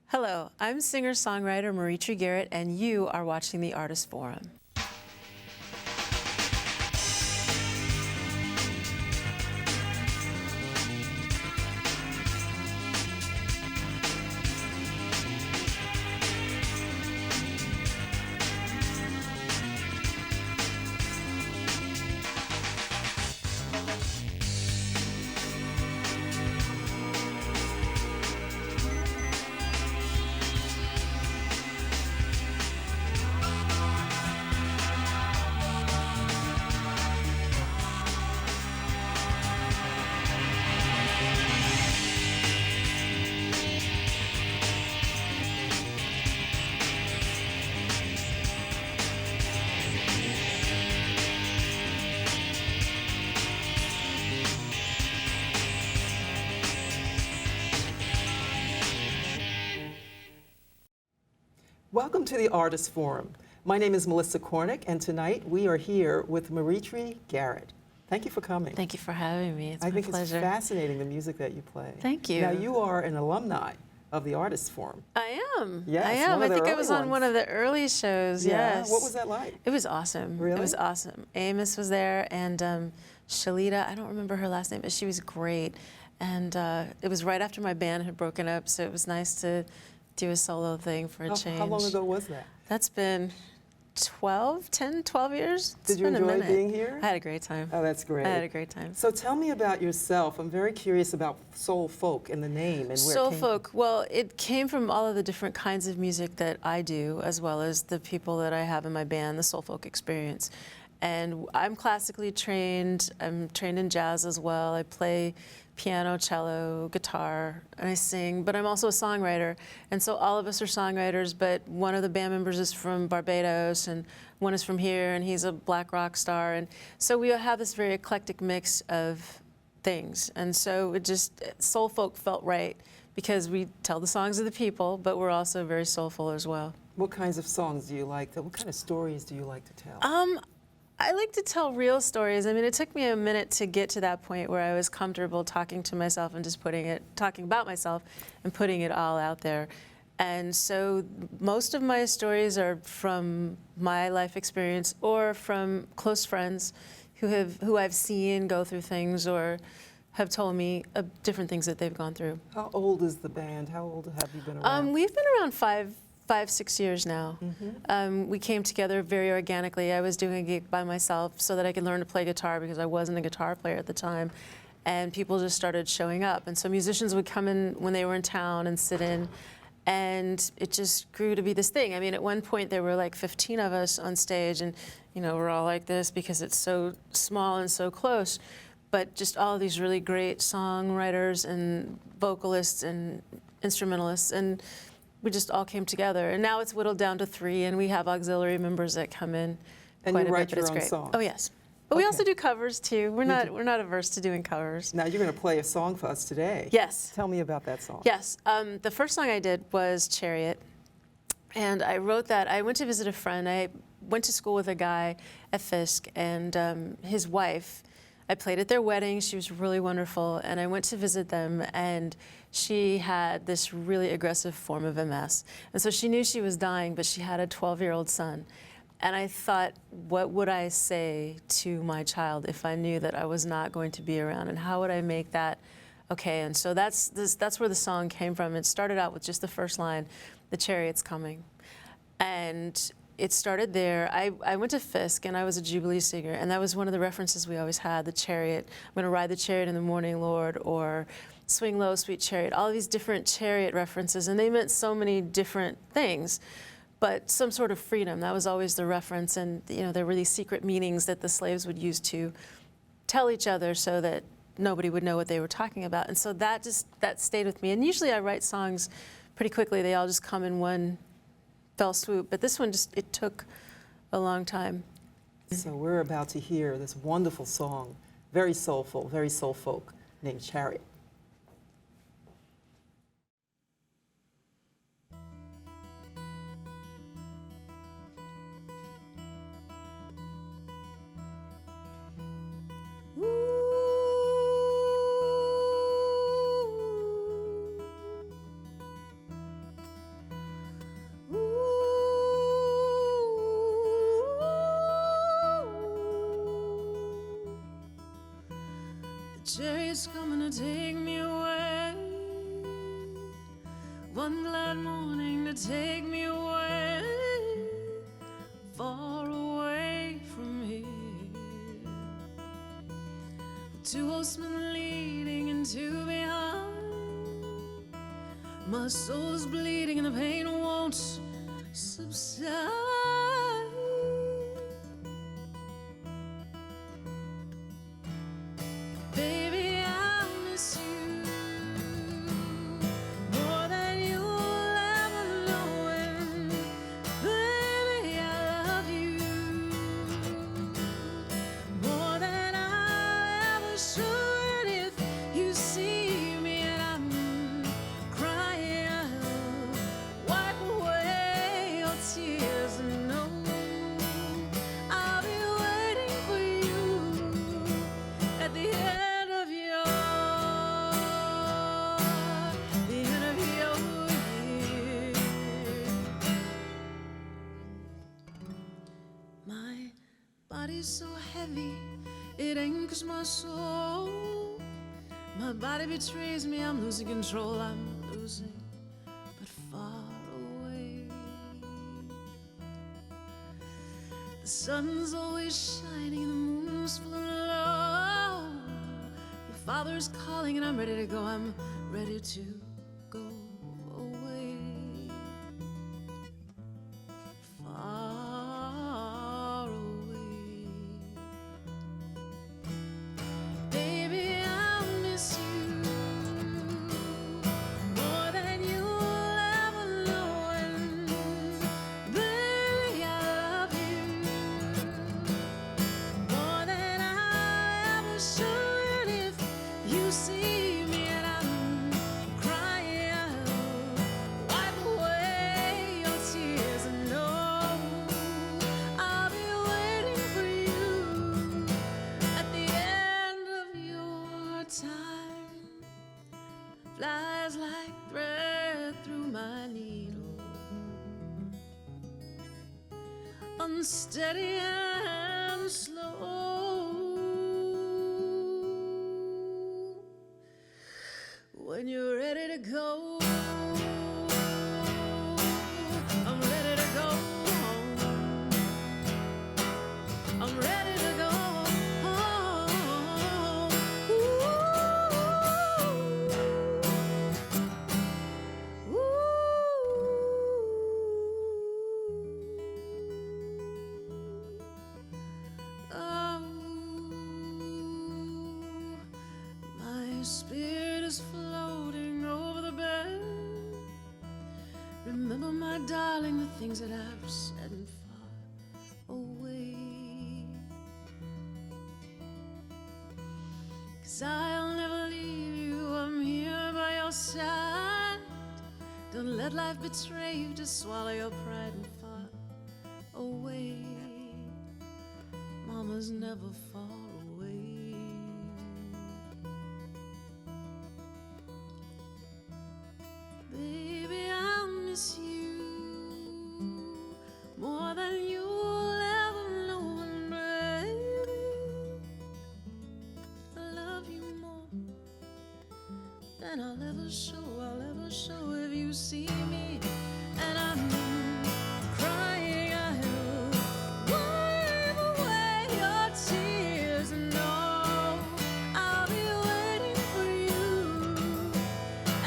Hello, I'm singer-songwriter Maritri Garrett, and you are watching The Artist Forum. Welcome to the Artist Forum. My name is Melissa Cornick, and tonight we are here with Maritri Garrett. Thank you for coming. Thank you for having me. It's my pleasure. I think it's fascinating, the music that you play. Thank you. Now, you are an alumni of the Artist Forum. I am. Yes, I am. I think I was on one of the early shows, yeah. Yes. What was that like? It was awesome. Really? It was awesome. Amos was there, and Shalita, I don't remember her last name, but she was great. And it was right after my band had broken up, so it was nice to do a solo thing for a change. How long ago was that? That's been 12 years. Did you enjoy being here? I had a great time. Oh, that's great. I had a great time. So tell me about yourself. I'm very curious about soul folk and the name and where soul it came folk, well, it came from all of the different kinds of music that I do, as well as the people that I have in my band, the soul folk experience. And I'm classically trained. I'm trained in jazz as well. I play piano, cello, guitar, and I sing, but I'm also a songwriter. And so all of us are songwriters, but one of the band members is from Barbados, and one is from here, and he's a black rock star. And so we have this very eclectic mix of things. And so it just, soul folk felt right, because we tell the songs of the people, but we're also very soulful as well. What kinds of songs do you like? What kind of stories do you like to tell? I like to tell real stories. I mean, it took me a minute to get to that point where I was comfortable talking to myself and just talking about myself and putting it all out there. And so most of my stories are from my life experience or from close friends who I've seen go through things or have told me different things that they've gone through. How old is the band? How old have you been around? We've been around 6 years now. Mm-hmm. We came together very organically. I was doing a gig by myself so that I could learn to play guitar because I wasn't a guitar player at the time. And people just started showing up. And so musicians would come in when they were in town and sit in. And it just grew to be this thing. I mean, at one point there were like 15 of us on stage, and you know, we're all like this because it's so small and so close. But just all of these really great songwriters and vocalists and instrumentalists, and we just all came together. And now it's whittled down to 3, and we have auxiliary members that come in and quite you a write bit, your but own it's great. songs? Oh yes. But we also do covers too. We're not averse to doing covers. Now you're going to play a song for us today. Yes. Tell me about that song. Yes. The first song I did was Chariot. And I wrote that. I went to visit a friend. I went to school with a guy at Fisk, and his wife, I played at their wedding. She was really wonderful. And I went to visit them, and she had this really aggressive form of MS. And so she knew she was dying, but she had a 12-year-old son. And I thought, what would I say to my child if I knew that I was not going to be around? And how would I make that okay? And so that's where the song came from. It started out with just the first line, "The chariot's coming." And it started there. I went to Fisk, and I was a Jubilee singer, and that was one of the references we always had, the chariot. I'm going to ride the chariot in the morning, Lord, or swing low, sweet chariot, all of these different chariot references, and they meant so many different things. But some sort of freedom, that was always the reference. And you know, there were these secret meanings that the slaves would use to tell each other so that nobody would know what they were talking about. And so that stayed with me. And usually I write songs pretty quickly. They all just come in one fell swoop. But this one it took a long time. So we're about to hear this wonderful song, very soulful, very soul folk, named Chariot. Chariot's coming to take me away. One glad morning to take me away, far away from here. Two horsemen leading and two behind. My soul's bleeding and the pain won't subside. Baby, I miss you more than you'll ever know, and baby, I love you more than I'll ever show. And if you see me and I'm crying, I'll wipe away your tears and know I'll be waiting for you at the end of your year. My body's so heavy, it anchors my soul. My body betrays me, I'm losing control, I'm losing, but far away. The sun's always shining, the moon's full of love. Your father's calling and I'm ready to go, I'm ready to go away. Far away. Baby, I miss you more than you'll ever know, and baby, I love you more than I'll ever show. And if you see me and I'm crying, I'll wipe away your tears and know I'll be waiting for you at the end of your time. Flies like thread through my needle, unsteady and slow. When you're ready to go, I'm ready to go home. I'm ready to go home. Ooh. Oh, my spirit is floating over the bed. Remember, my darling, the things that I've said and far away. 'Cause I'll never leave you, I'm here by your side. Don't let life betray you, just swallow your pride and far away. Mama's never far away. Baby, I miss you more than you'll ever know, and baby, I love you more than I'll ever show. If you see me and I'm crying, I'll wipe away your tears and know I'll be waiting for you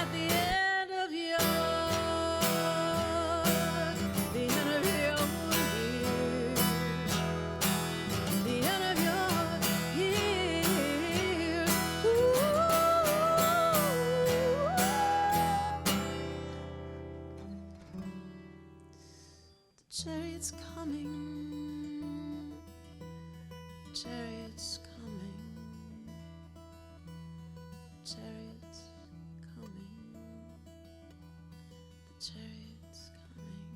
at the end of your years. The end of your years. The chariot's coming. Chariot's coming. Chariot's coming. The chariot's coming.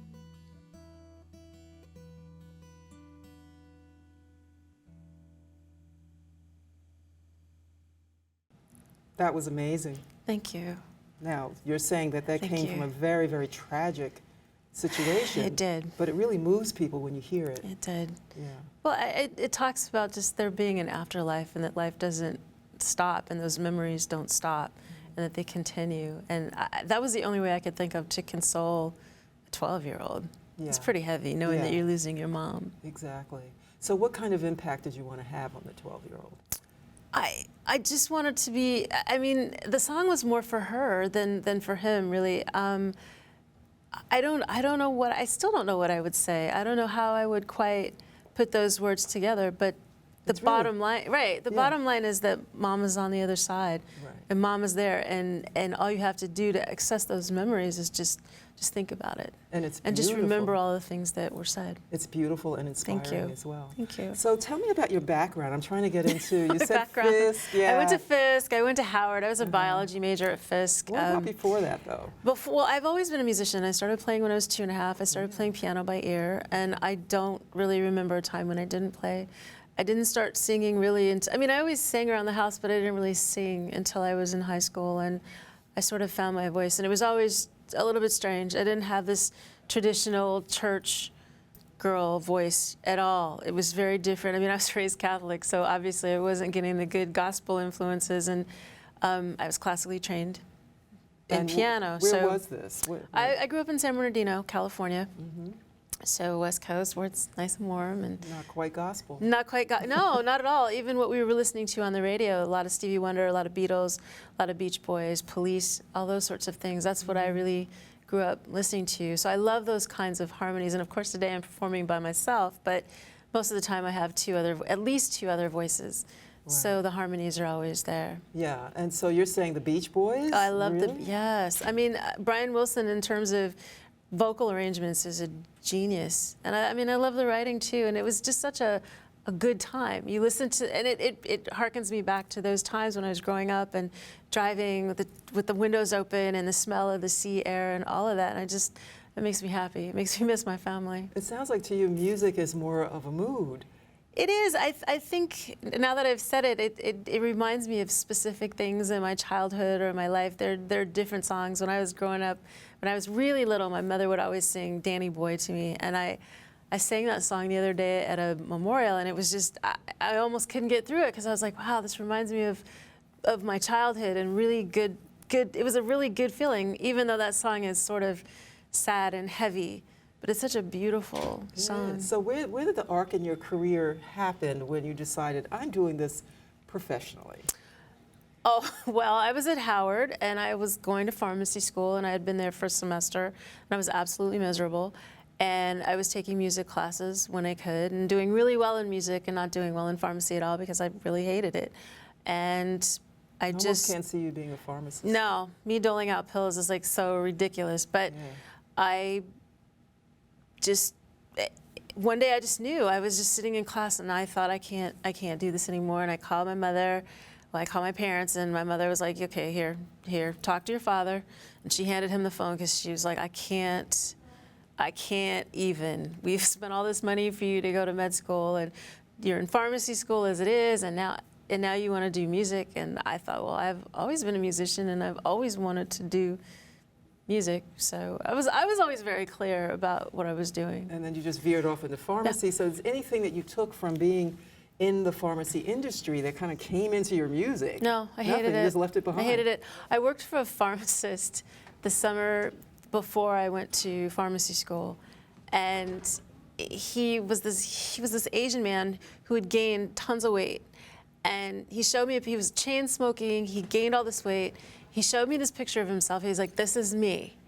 That was amazing. Thank you. Now, you're saying that Thank came you. from a very, very tragic situation. It did. But it really moves people when you hear it. It did. Yeah. Well, it talks about just there being an afterlife and that life doesn't stop and those memories don't stop and that they continue. And that was the only way I could think of to console a 12-year-old. Yeah. It's pretty heavy knowing that you're losing your mom. Exactly. So what kind of impact did you want to have on the 12-year-old? I just wanted to be, I mean, the song was more for her than for him, really. I don't know what, I still don't know what I would say. I don't know how I would quite put those words together, but the bottom line, right, the bottom line is that mom is on the other side, and mom is there, and all you have to do to access those memories is just think about it. And it's beautiful. And just remember all the things that were said. It's beautiful and inspiring as well. Thank you. So tell me about your background. I'm trying to get into, you said background. Fisk. Yeah. I went to Fisk, I went to Howard, I was a biology major at Fisk. What about before that, though? Well, I've always been a musician. I started playing when I was 2.5. I started playing piano by ear, and I don't really remember a time when I didn't play. I didn't start singing really until, I mean, I always sang around the house, but I didn't really sing until I was in high school, and I sort of found my voice, and it was always a little bit strange. I didn't have this traditional church girl voice at all. It was very different. I mean, I was raised Catholic, so obviously I wasn't getting the good gospel influences, and I was classically trained in piano. Where was this? I grew up in San Bernardino, California. So West Coast, where it's nice and warm, and not quite gospel. Not quite no, not at all. Even what we were listening to on the radio, a lot of Stevie Wonder, a lot of Beatles, a lot of Beach Boys, Police, all those sorts of things. That's what I really grew up listening to. So I love those kinds of harmonies. And of course, today I'm performing by myself, but most of the time I have at least two other voices. Right. So the harmonies are always there. Yeah, and so you're saying the Beach Boys? I love yes. I mean, Brian Wilson, in terms of vocal arrangements, is a genius. And I mean, I love the writing too, and it was just such a good time. You listen to, and it harkens me back to those times when I was growing up and driving with the windows open and the smell of the sea air and all of that, and it makes me happy. It makes me miss my family. It sounds like to you music is more of a mood. It is. I think now that I've said it, it reminds me of specific things in my childhood or my life. There are different songs. When I was growing up, when I was really little, my mother would always sing Danny Boy to me, and I sang that song the other day at a memorial, and it was just, I almost couldn't get through it because I was like, wow, this reminds me of my childhood, and really good. It was a really good feeling, even though that song is sort of sad and heavy. But it's such a beautiful song. So where did the arc in your career happen when you decided, I'm doing this professionally? Oh, well, I was at Howard, and I was going to pharmacy school, and I had been there for a semester, and I was absolutely miserable. And I was taking music classes when I could, and doing really well in music and not doing well in pharmacy at all because I really hated it. And I just can't see you being a pharmacist. No, me doling out pills is like so ridiculous. But I just, one day I just knew. I was just sitting in class and I thought, I can't do this anymore. And I called my mother, I called my parents, and my mother was like, okay, here, talk to your father. And she handed him the phone because she was like, I can't even. We've spent all this money for you to go to med school, and you're in pharmacy school as it is, and now you want to do music. And I thought, well, I've always been a musician, and I've always wanted to do music. So I was always very clear about what I was doing. And then you just veered off into pharmacy. So is anything that you took from being in the pharmacy industry that kind of came into your music? No, I hated it. You just left it behind. I hated it. I worked for a pharmacist the summer before I went to pharmacy school, and he was this Asian man who had gained tons of weight, and he showed me, he was chain smoking, he gained all this weight. He showed me this picture of himself. He's like, this is me.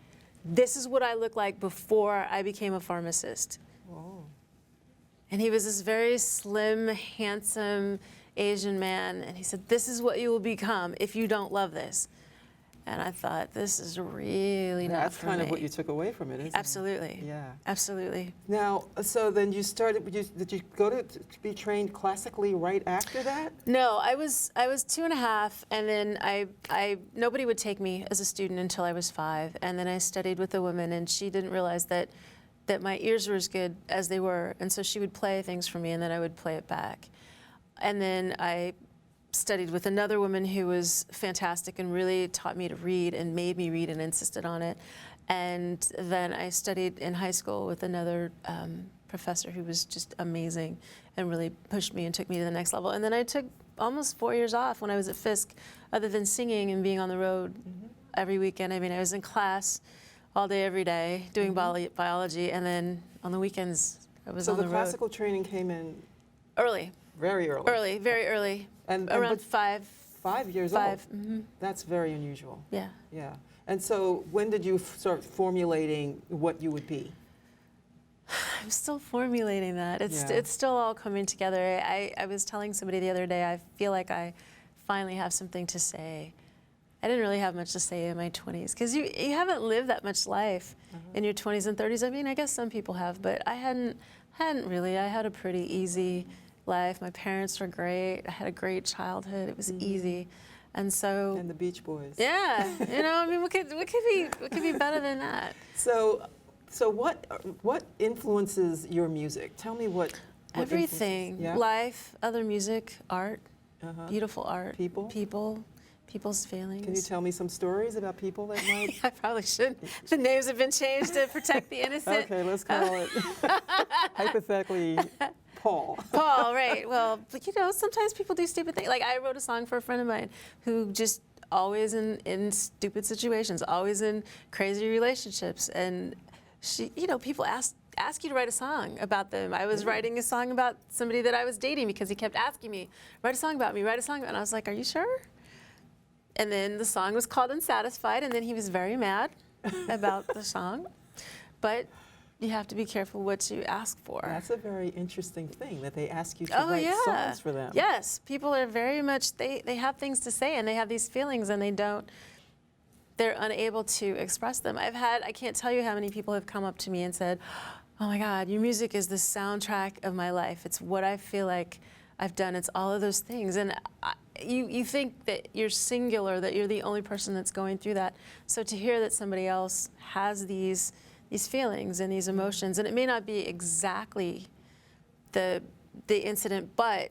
This is what I looked like before I became a pharmacist. Whoa. And he was this very slim, handsome Asian man, and he said, this is what you will become if you don't love this. And I thought, this is really not for me. That's kind of what you took away from it, isn't Absolutely. it? Yeah. Absolutely. Now, so then you started, did you go to be trained classically right after that? No, I was 2.5, and then nobody would take me as a student until I was 5. And then I studied with a woman, and she didn't realize that my ears were as good as they were. And so she would play things for me, and then I would play it back. And then I studied with another woman who was fantastic and really taught me to read and made me read and insisted on it. And then I studied in high school with another professor who was just amazing and really pushed me and took me to the next level. And then I took almost 4 years off when I was at Fisk, other than singing and being on the road every weekend. I mean, I was in class all day, every day, doing biology, and then on the weekends, I was on the road. So the classical training came in Early. very early. Early, very early. And around 5. 5 years old. That's very unusual. Yeah. Yeah. And so when did you start formulating what you would be? I'm still formulating that. It's still all coming together. I was telling somebody the other day, I feel like I finally have something to say. I didn't really have much to say in my 20s because you haven't lived that much life in your 20s and 30s. I mean, I guess some people have, but I hadn't really. I had a pretty easy life. My parents were great. I had a great childhood. It was easy. And so. And the Beach Boys. Yeah. You know, I mean, what could be better than that? So what influences your music? Tell me what everything. Yeah? Life, other music, art, beautiful art. People's feelings. Can you tell me some stories about people that might? I probably shouldn't. The names have been changed to protect the innocent. Okay, let's call it hypothetically Paul. Paul, right. Well, but you know, sometimes people do stupid things. Like I wrote a song for a friend of mine who just always in stupid situations, always in crazy relationships. And she, you know, people ask you to write a song about them. I was writing a song about somebody that I was dating because he kept asking me, write a song about me, write a song about me. And I was like, are you sure? And then the song was called Unsatisfied, and then he was very mad about the song. But you have to be careful what you ask for. That's a very interesting thing, that they ask you to write songs for them. Yes, people are very much, they have things to say, and they have these feelings, and they're unable to express them. I can't tell you how many people have come up to me and said, oh my God, your music is the soundtrack of my life. It's what I feel like I've done. It's all of those things. And you think that you're singular, that you're the only person that's going through that. So to hear that somebody else has these feelings and these emotions, and it may not be exactly the incident, but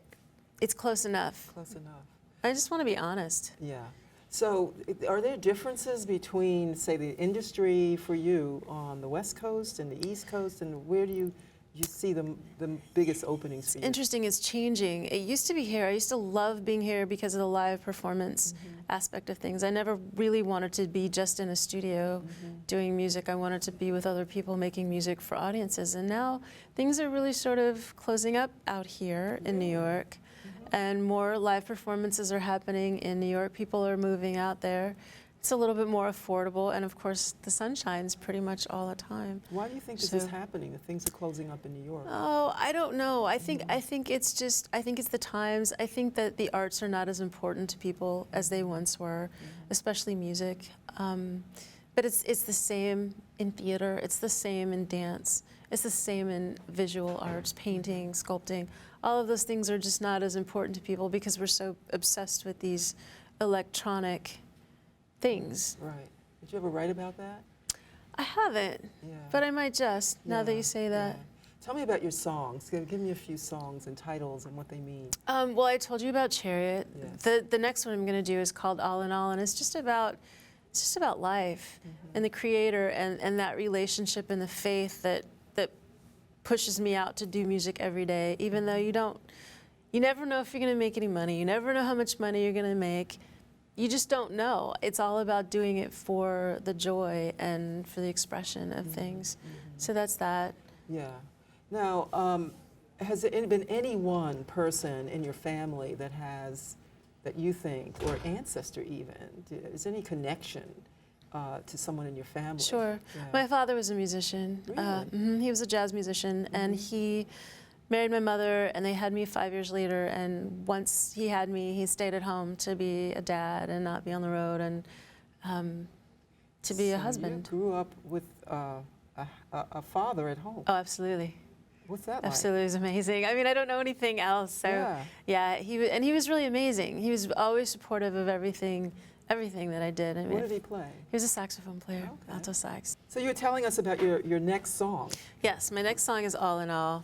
it's close enough. Close enough. I just want to be honest. Yeah. So are there differences between, say, the industry for you on the West Coast and the East Coast, and where do you see the biggest openings for you? Interesting, it's changing. It used to be here. I used to love being here because of the live performance aspect of things. I never really wanted to be just in a studio doing music. I wanted to be with other people making music for audiences. And now things are really sort of closing up out here in New York. And more live performances are happening in New York. People are moving out there. It's a little bit more affordable, and of course, the sun shines pretty much all the time. Why do you think this is happening, that things are closing up in New York? Oh, I don't know. I think it's the times. I think that the arts are not as important to people as they once were, especially music. But it's the same in theater. It's the same in dance. It's the same in visual arts, painting, sculpting. All of those things are just not as important to people because we're so obsessed with these electronic things. Right. Did you ever write about that? I haven't, but I might just, now that you say that. Tell me about your songs. Give me a few songs and titles and what they mean. Well, I told you about Chariot. Yes. The next one I'm going to do is called All in All, and it's just about life and the Creator and that relationship and the faith that pushes me out to do music every day, even though you never know if you're going to make any money. You never know how much money you're going to make. You just don't know. It's all about doing it for the joy and for the expression of things. So that's that. Yeah. Now, has there been any one person in your family that you think, or ancestor even, is there any connection to someone in your family? Sure. Yeah. My father was a musician. Really? He was a jazz musician, and he married my mother, and they had me 5 years later. And once he had me, he stayed at home to be a dad and not be on the road, and to be a husband. You grew up with a father at home. Oh, absolutely. What's that like? Absolutely, it was amazing. I mean, I don't know anything else. So yeah, he was really amazing. He was always supportive of everything that I did. I mean, what did he play? He was a saxophone player, alto sax. So you were telling us about your next song. Yes, my next song is All in All.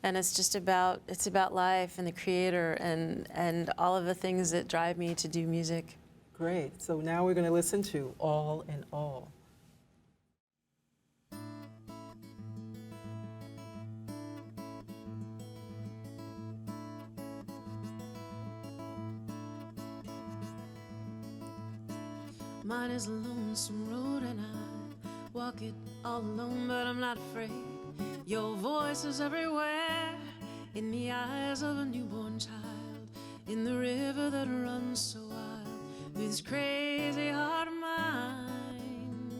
And it's just about life and the Creator and all of the things that drive me to do music. Great. So now we're going to listen to All in All. Mine is a lonesome road and I walk it all alone, but I'm not afraid. Your voice is everywhere, in the eyes of a newborn child, in the river that runs so wild, with this crazy heart of mine.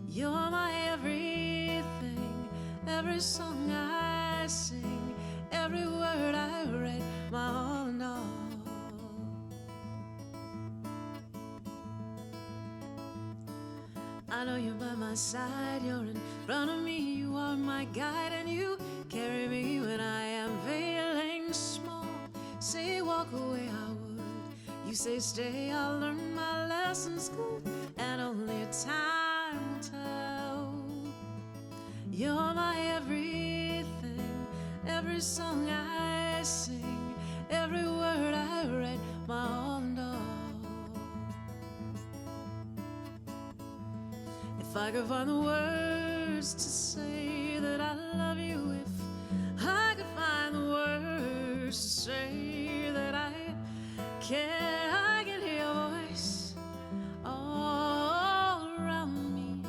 You're my everything, every song I sing, every word I write, my all in all. I know you're by my side, you're in front of me, you are my guide, and you carry me when I am failing small. Say walk away, I would. You say stay, I'll learn my lessons good, and only time will tell. You're my everything, every song I sing, every word I write, my all and all. If I could find the words to say that I love you, if I could find the words to say that I care, I can hear your voice all around me,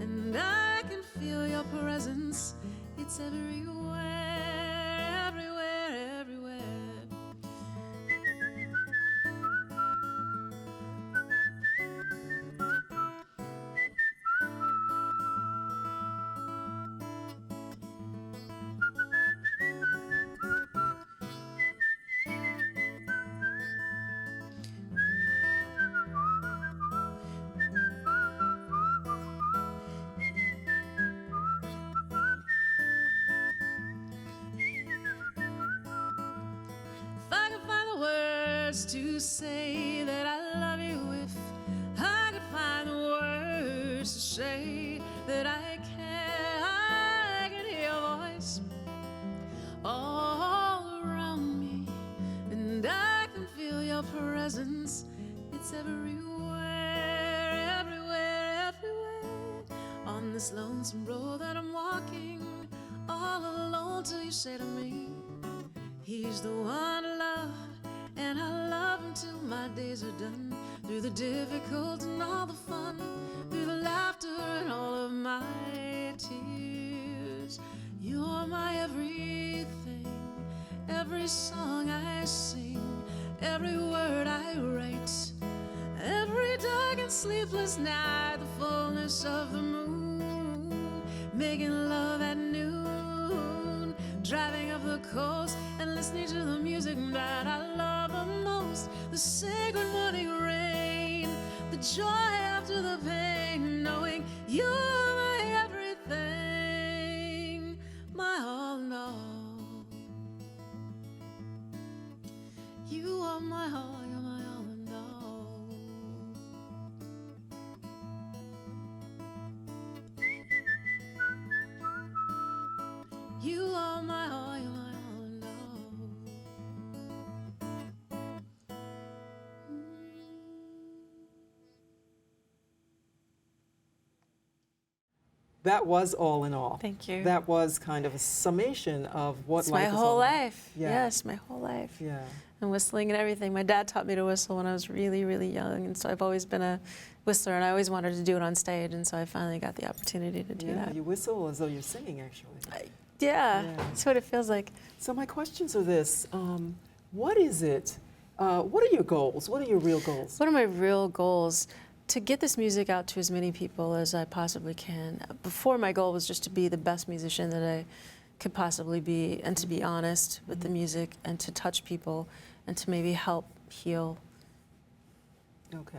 and I can feel your presence. It's everywhere, everywhere, everywhere. To say that I love you, if I could find the words to say that I care, I can hear your voice all around me, and I can feel your presence. It's everywhere, everywhere, everywhere. On this lonesome road that I'm walking all alone, till you say to me, he's the one to love. And I love him till my days are done, through the difficult and all the fun, through the laughter and all of my tears. You're my everything, every song I sing, every word I write, every dark and sleepless night, the fullness of the moon, making love at noon, driving up the coast and listening to the music that I love the most, the sacred morning rain, the joy after the pain, knowing you're my everything, my all in all. You are my all, you're my all in all. You are my all, you're my all and all. That was all in all. Thank you. That was kind of a summation of what It's life my is whole all about. life. Yeah. Yes, my whole life. Yeah. And whistling and everything. My dad taught me to whistle when I was really, really young, and so I've always been a whistler, and I always wanted to do it on stage, and so I finally got the opportunity to do that. You whistle as though you're singing, actually. Yeah, Yeah. that's what it feels like. So my questions are this. What is it? What are your goals? What are your real goals? What are my real goals? To get this music out to as many people as I possibly can. Before, my goal was just to be the best musician that I could possibly be, and to be honest with the music, and to touch people, and to maybe help heal. Okay.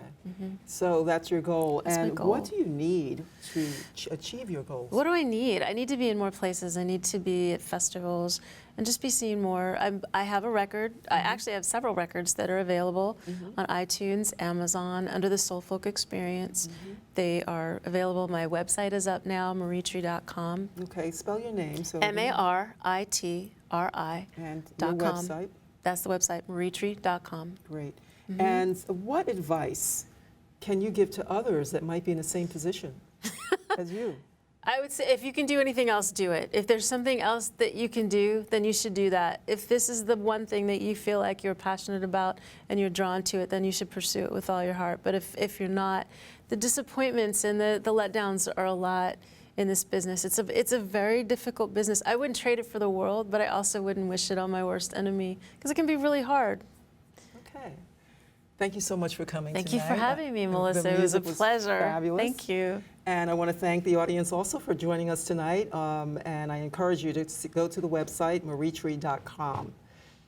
So that's your goal. That's my and goal. what do you need to achieve your goals? What do I need? I need to be in more places. I need to be at festivals and just be seen more. I have a record. I actually have several records that are available on iTunes, Amazon, under the Soul Folk Experience. They are available. My website is up now, maritri.com. Okay, spell your name. So MARITRI. And your website. That's the website, maritri.com. Great. And what advice can you give to others that might be in the same position as you? I would say if you can do anything else, do it. If there's something else that you can do, then you should do that. If this is the one thing that you feel like you're passionate about and you're drawn to it, then you should pursue it with all your heart. But if you're not, the disappointments and the letdowns are a lot in this business. It's a very difficult business. I wouldn't trade it for the world, but I also wouldn't wish it on my worst enemy because it can be really hard. Okay. Thank you so much for coming Thank tonight. you for having me, The Melissa. It was a music pleasure. Fabulous. Thank you. And I want to thank the audience also for joining us tonight. And I encourage you to go to the website, maritri.com.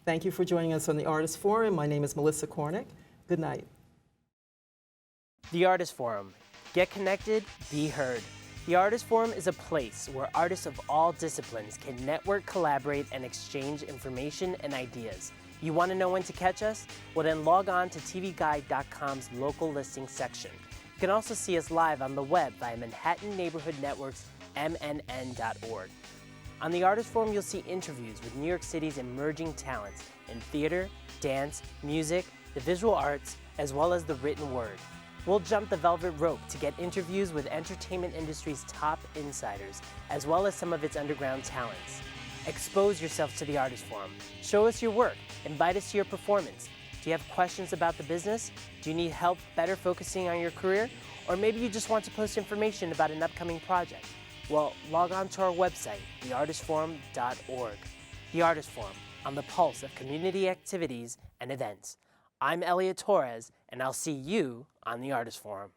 Thank you for joining us on the Artist Forum. My name is Melissa Cornick. Good night. The Artist Forum. Get connected, be heard. The Artist Forum is a place where artists of all disciplines can network, collaborate, and exchange information and ideas. You want to know when to catch us? Well, then log on to tvguide.com's local listing section. You can also see us live on the web via Manhattan Neighborhood Network's MNN.org. On the Artist Forum, you'll see interviews with New York City's emerging talents in theater, dance, music, the visual arts, as well as the written word. We'll jump the velvet rope to get interviews with entertainment industry's top insiders, as well as some of its underground talents. Expose yourself to the Artist Forum. Show us your work. Invite us to your performance. Do you have questions about the business? Do you need help better focusing on your career? Or maybe you just want to post information about an upcoming project? Well, log on to our website, theartistsforum.org. The Artist Forum, on the pulse of community activities and events. I'm Elliot Torres, and I'll see you on the Artist Forum.